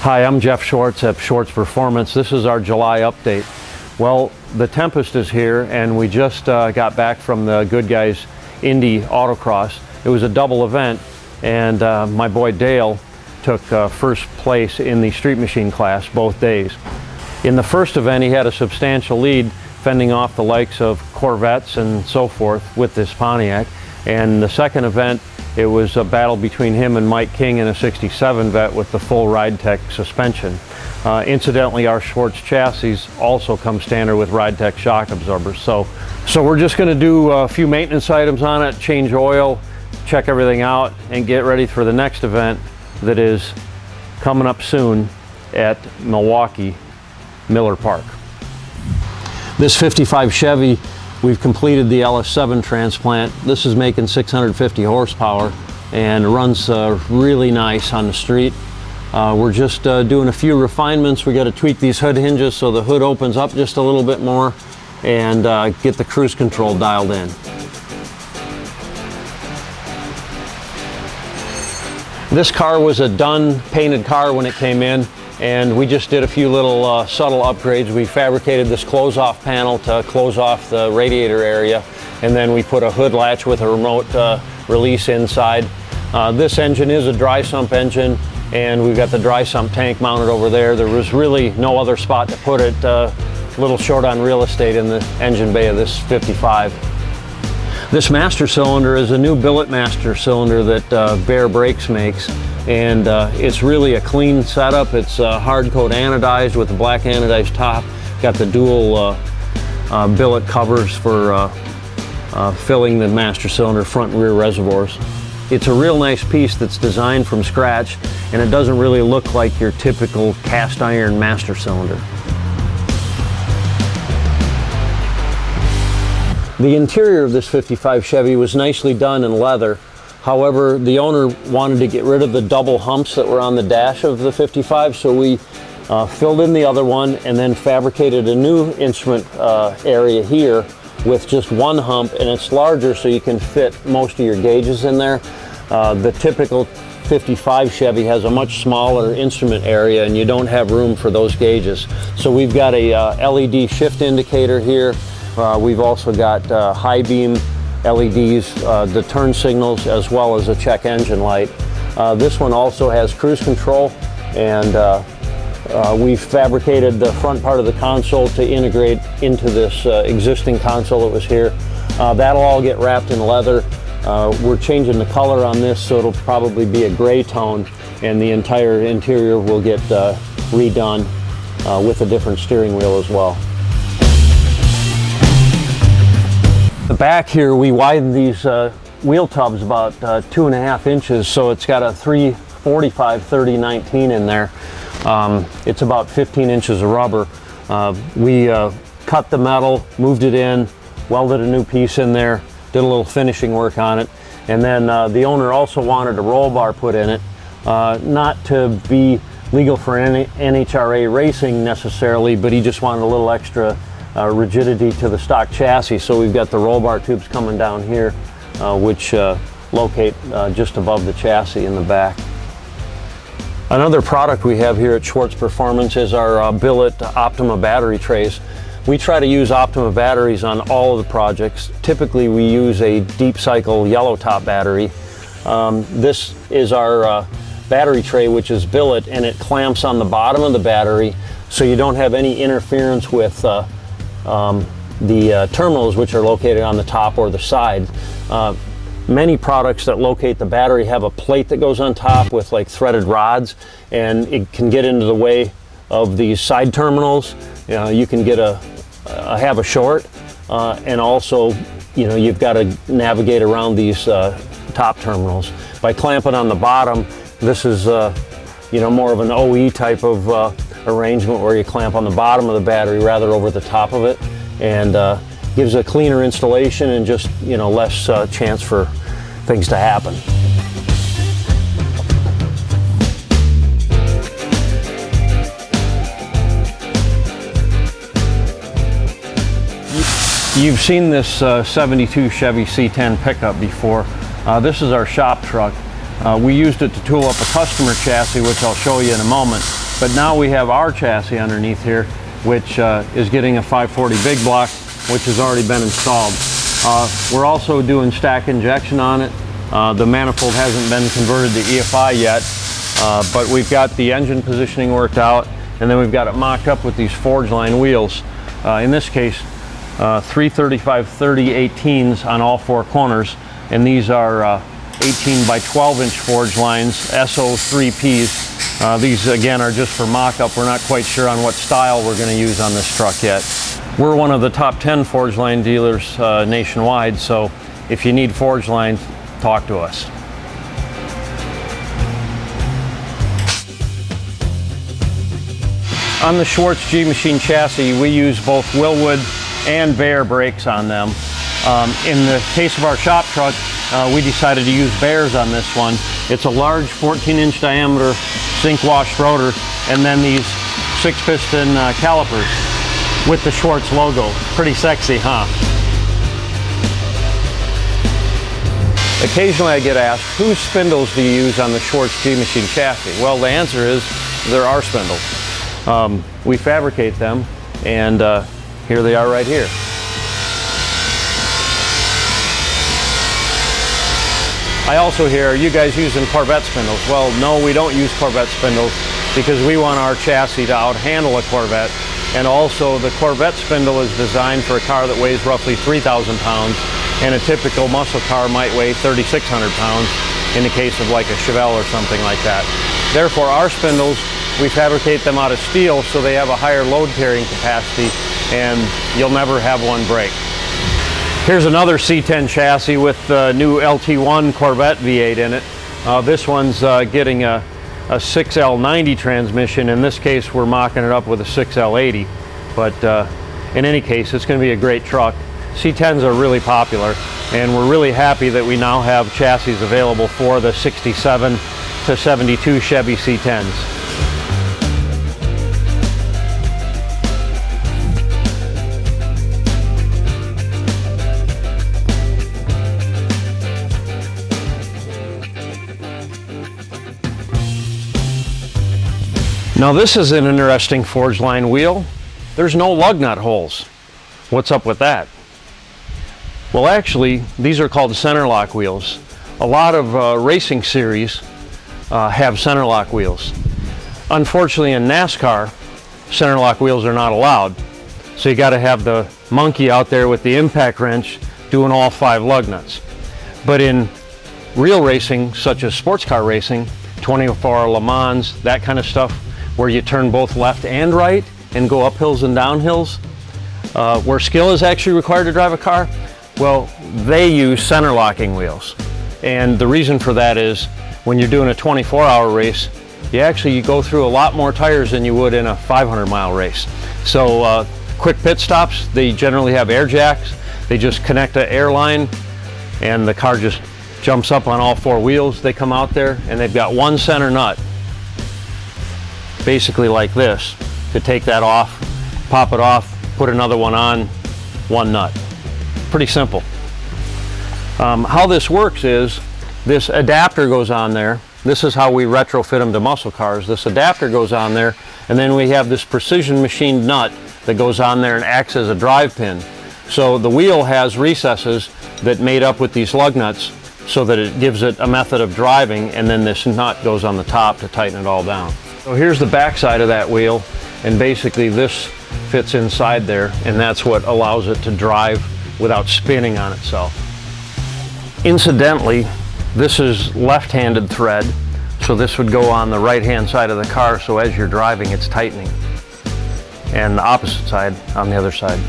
Hi, I'm Jeff Schwartz at Schwartz Performance. This is our July update. Well, the Tempest is here, and we just got back from the Good Guys Indy Autocross. It was a double event, and my boy Dale took first place in the Street Machine class both days. In the first event, he had a substantial lead, fending off the likes of Corvettes and so forth with this Pontiac. And the second event, it was a battle between him and Mike King in a 67 Vet with the full RideTech suspension. Incidentally, our Schwartz chassis also come standard with RideTech shock absorbers. So we're just going to do a few maintenance items on it, change oil, check everything out, and get ready for the next event that is coming up soon at Milwaukee Miller Park. This 55 Chevy, we've completed the LS7 transplant. This is making 650 horsepower and runs really nice on the street. We're just doing a few refinements. We got to tweak these hood hinges so the hood opens up just a little bit more and get the cruise control dialed in. This car was a done painted car when it came in, and we just did a few little subtle upgrades. We fabricated this close-off panel to close off the radiator area, and then we put a hood latch with a remote release inside. This engine is a dry sump engine, and we've got the dry sump tank mounted over there. There was really no other spot to put it, a little short on real estate in the engine bay of this 55. This master cylinder is a new billet master cylinder that Bear Brakes makes. And it's really a clean setup. It's hard coat anodized with a black anodized top. Got the dual billet covers for filling the master cylinder front and rear reservoirs. It's a real nice piece that's designed from scratch, and it doesn't really look like your typical cast iron master cylinder. The interior of this 55 Chevy was nicely done in leather. However, the owner wanted to get rid of the double humps that were on the dash of the 55, so we filled in the other one and then fabricated a new instrument area here with just one hump, and it's larger so you can fit most of your gauges in there. The typical 55 Chevy has a much smaller instrument area, and you don't have room for those gauges. So we've got a LED shift indicator here. We've also got high beam LEDs, the turn signals, as well as a check engine light. This one also has cruise control, and we've fabricated the front part of the console to integrate into this existing console that was here. That'll all get wrapped in leather. We're changing the color on this, so it'll probably be a gray tone, and the entire interior will get redone with a different steering wheel as well. The back here, we widened these wheel tubs about 2.5 inches, so it's got a 345/30/19 in there. It's about 15 inches of rubber. We cut the metal, moved it in, welded a new piece in there, did a little finishing work on it, and then the owner also wanted a roll bar put in it, not to be legal for NHRA racing necessarily, but he just wanted a little extra rigidity to the stock chassis. So we've got the roll bar tubes coming down here, which locate just above the chassis in the back. Another product we have here at Schwartz Performance is our billet Optima battery trays. We try to use Optima batteries on all of the projects. Typically we use a deep cycle yellow top battery. This is our battery tray, which is billet, and it clamps on the bottom of the battery, so you don't have any interference with the terminals, which are located on the top or the side. Many products that locate the battery have a plate that goes on top with like threaded rods, and it can get into the way of these side terminals. You can get have a short, and also you've got to navigate around these top terminals. By clamping on the bottom, this is more of an OE type of arrangement where you clamp on the bottom of the battery rather over the top of it, and gives a cleaner installation and just less chance for things to happen. You've seen this 72 Chevy C10 pickup before. This is our shop truck. We used it to tool up a customer chassis, which I'll show you in a moment. But now we have our chassis underneath here, which is getting a 540 big block, which has already been installed. We're also doing stack injection on it. The manifold hasn't been converted to EFI yet, but we've got the engine positioning worked out, and then we've got it mocked up with these forge line wheels. In this case, 335/30 18s on all four corners, and these are 18 by 12 inch forge lines, SO3Ps. These again are just for mock-up. We're not quite sure on what style we're going to use on this truck yet. We're one of the top 10 forge line dealers nationwide, so if you need forge lines, talk to us. On the Schwartz G-Machine chassis, we use both Willwood and Bayer brakes on them. In the case of our shop truck, we decided to use Bayers on this one. It's a large 14-inch diameter zinc wash rotor, and then these 6-piston calipers with the Schwartz logo. Pretty sexy, huh? Occasionally I get asked, whose spindles do you use on the Schwartz G-Machine chassis? Well, the answer is there are spindles. We fabricate them, and here they are right here. I also hear, are you guys using Corvette spindles? Well, no, we don't use Corvette spindles because we want our chassis to out-handle a Corvette. And also, the Corvette spindle is designed for a car that weighs roughly 3,000 pounds, and a typical muscle car might weigh 3,600 pounds in the case of like a Chevelle or something like that. Therefore, our spindles, we fabricate them out of steel so they have a higher load carrying capacity, and you'll never have one break. Here's another C10 chassis with the new LT1 Corvette V8 in it. This one's getting a 6L90 transmission. In this case, we're mocking it up with a 6L80. But in any case, it's going to be a great truck. C10s are really popular, and we're really happy that we now have chassis available for the 67 to 72 Chevy C10s. Now this is an interesting forge line wheel. There's no lug nut holes. What's up with that? Well, actually, these are called center lock wheels. A lot of racing series have center lock wheels. Unfortunately, in NASCAR, center lock wheels are not allowed. So you got to have the monkey out there with the impact wrench doing all 5 lug nuts. But in real racing, such as sports car racing, 24-hour Le Mans, that kind of stuff, where you turn both left and right and go up hills and down hills, where skill is actually required to drive a car, well, they use center locking wheels. And the reason for that is when you're doing a 24-hour race, you go through a lot more tires than you would in a 500-mile race. So quick pit stops, they generally have air jacks. They just connect an air line and the car just jumps up on all 4 wheels. They come out there and they've got one center nut, basically like this, to take that off, pop it off, put another one on, one nut. Pretty simple. How this works is this adapter goes on there. This is how we retrofit them to muscle cars. This adapter goes on there, and then we have this precision machined nut that goes on there and acts as a drive pin. So the wheel has recesses that made up with these lug nuts so that it gives it a method of driving, and then this nut goes on the top to tighten it all down. So here's the back side of that wheel, and basically this fits inside there, and that's what allows it to drive without spinning on itself. Incidentally, this is left-handed thread, so this would go on the right-hand side of the car, so as you're driving it's tightening. And the opposite side on the other side.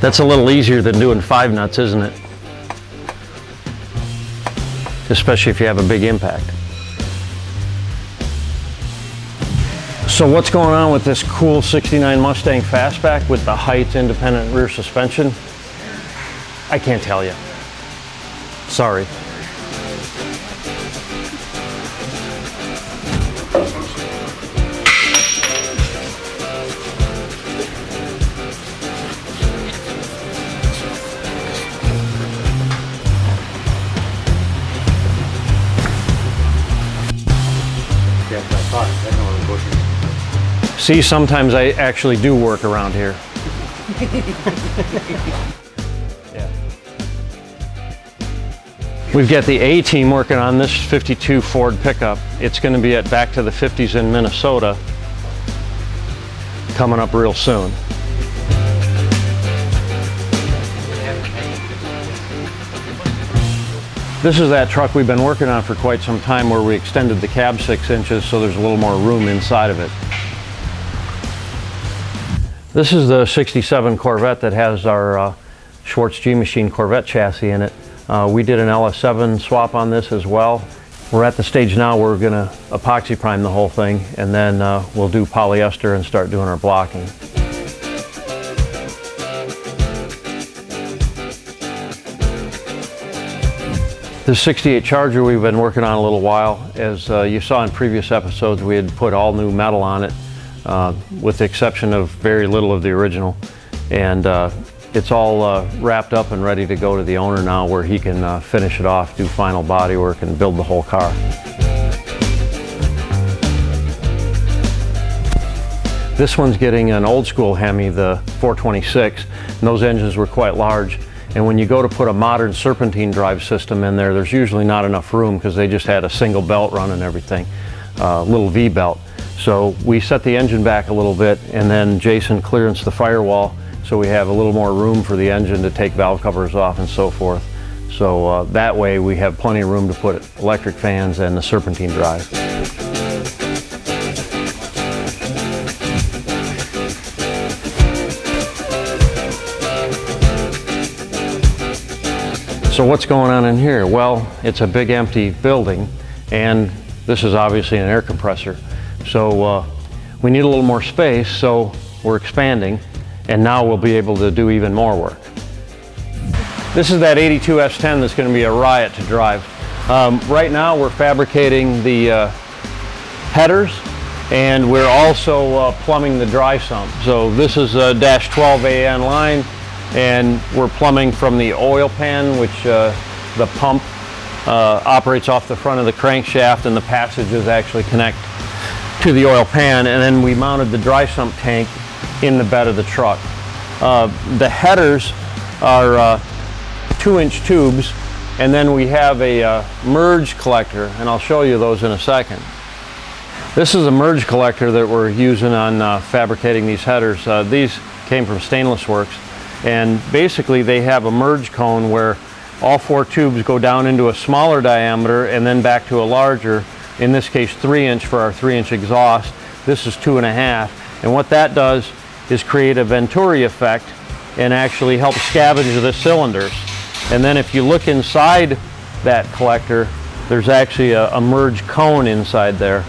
That's a little easier than doing 5 nuts, isn't it? Especially if you have a big impact. So what's going on with this cool 69 Mustang Fastback with the Heights independent rear suspension? I can't tell you. Sorry. I know where the bush is. See, sometimes I actually do work around here. Yeah. We've got the A team working on this 52 Ford pickup. It's going to be at Back to the 50s in Minnesota coming up real soon. This is that truck we've been working on for quite some time, where we extended the cab 6 inches so there's a little more room inside of it. This is the 67 Corvette that has our Schwartz G-Machine Corvette chassis in it. We did an LS7 swap on this as well. We're at the stage now where we're going to epoxy prime the whole thing, and then we'll do polyester and start doing our blocking. This 68 Charger we've been working on a little while. As you saw in previous episodes, we had put all new metal on it, with the exception of very little of the original. And it's all wrapped up and ready to go to the owner now, where he can finish it off, do final body work, and build the whole car. This one's getting an old school Hemi, the 426, and those engines were quite large. And when you go to put a modern serpentine drive system in there, there's usually not enough room because they just had a single belt run and everything, little V belt. So we set the engine back a little bit, and then Jason clearanced the firewall so we have a little more room for the engine to take valve covers off and so forth. So that way we have plenty of room to put electric fans and the serpentine drive. So what's going on in here? Well, it's a big empty building, and this is obviously an air compressor. So we need a little more space, so we're expanding, and now we'll be able to do even more work. This is that 82 S10 that's going to be a riot to drive. Right now we're fabricating the headers, and we're also plumbing the dry sump. So this is a -12 AN line, and we're plumbing from the oil pan, which the pump operates off the front of the crankshaft, and the passages actually connect to the oil pan, and then we mounted the dry sump tank in the bed of the truck. The headers are 2-inch tubes, and then we have a merge collector, and I'll show you those in a second. This is a merge collector that we're using on fabricating these headers. These came from Stainless Works. And basically they have a merge cone where all 4 tubes go down into a smaller diameter and then back to a larger, in this case 3-inch for our 3-inch exhaust. This is 2.5. And what that does is create a Venturi effect and actually help scavenge the cylinders. And then if you look inside that collector, there's actually a merge cone inside there,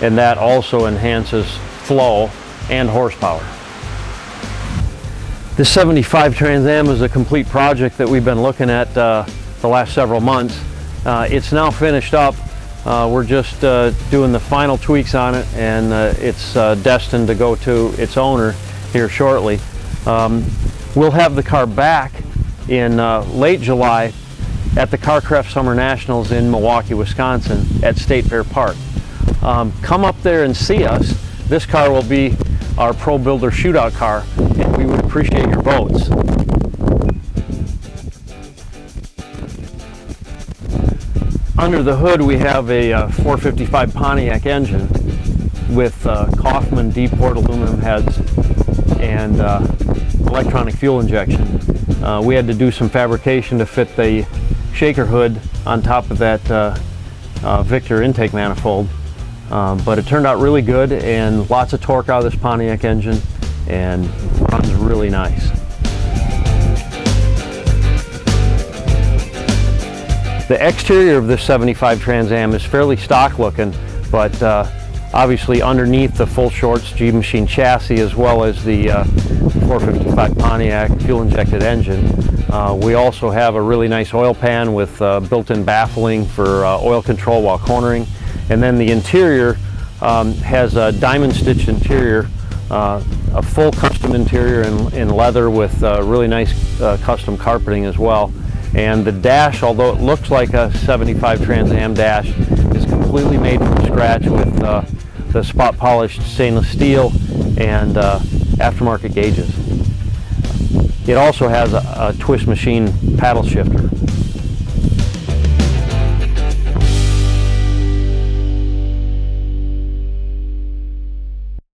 and that also enhances flow and horsepower. This 75 Trans Am is a complete project that we've been looking at the last several months. It's now finished up. We're just doing the final tweaks on it, and it's destined to go to its owner here shortly. We'll have the car back in late July at the Carcraft Summer Nationals in Milwaukee, Wisconsin at State Fair Park. Come up there and see us. This car will be our Pro Builder shootout car, and we would appreciate your votes. Under the hood we have a 455 Pontiac engine with Kaufman D-port aluminum heads and electronic fuel injection. We had to do some fabrication to fit the shaker hood on top of that Victor intake manifold. But it turned out really good, and lots of torque out of this Pontiac engine, and runs really nice. The exterior of this 75 Trans Am is fairly stock looking, but obviously underneath the full Schwartz G-Machine chassis, as well as the 455 Pontiac fuel injected engine, we also have a really nice oil pan with built-in baffling for oil control while cornering. And then the interior has a diamond stitched interior, a full custom interior in leather with really nice custom carpeting as well. And the dash, although it looks like a 75 Trans Am dash, is completely completely made from scratch with the spot polished stainless steel and aftermarket gauges. It also has a twist machine paddle shifter.